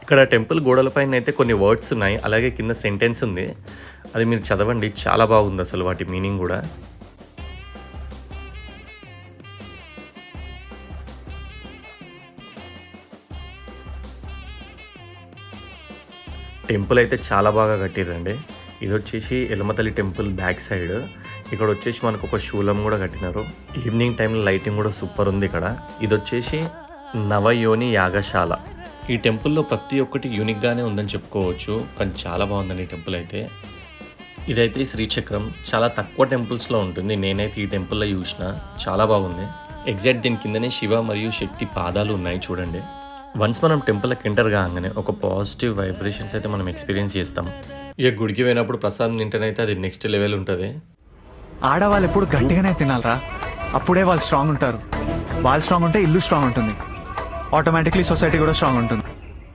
ఇక్కడ టెంపుల్ గోడలపైన అయితే కొన్ని వర్డ్స్ ఉన్నాయి, అలాగే కింద సెంటెన్స్ ఉంది. అది మీరు చదవండి, చాలా బాగుంది అసలు వాటి మీనింగ్ కూడా. టెంపుల్ అయితే చాలా బాగా కట్టిరండి. ఇది వచ్చేసి ఎలమతల్లి టెంపుల్ బ్యాక్ సైడ్. ఇక్కడ వచ్చేసి మనకు ఒక శూలం కూడా కట్టినారు. ఈవినింగ్ టైంలో లైటింగ్ కూడా సూపర్ ఉంది ఇక్కడ. ఇది వచ్చేసి నవయోని యాగశాల. ఈ టెంపుల్లో ప్రతి ఒక్కటి యూనిక్గానే ఉందని చెప్పుకోవచ్చు, కానీ చాలా బాగుందండి ఈ టెంపుల్ అయితే. ఇదైతే శ్రీచక్రం, చాలా తక్కువ టెంపుల్స్లో ఉంటుంది. నేనైతే ఈ టెంపుల్లో చూసిన, చాలా బాగుంది. ఎగ్జాక్ట్ దీని కిందనే శివ మరియు శక్తి పాదాలు ఉన్నాయి చూడండి. వన్స్ మనం టెంపుల్కి ఎంటర్ కాగానే ఒక పాజిటివ్ వైబ్రేషన్స్ అయితే మనం ఎక్స్పీరియన్స్ చేస్తాం. ఇక గుడికి పోయినప్పుడు ప్రసాదం తింటేనైతే అది నెక్స్ట్ లెవెల్ ఉంటుంది. ఆడవాళ్ళు ఎప్పుడు గట్టిగానే తినాలరా, అప్పుడే వాళ్ళు స్ట్రాంగ్ ఉంటారు. వాళ్ళు స్ట్రాంగ్ ఉంటే ఇల్లు స్ట్రాంగ్ ఉంటుంది, ఆటోమేటిక్లీ సొసైటీ కూడా స్ట్రాంగ్ ఉంటుంది.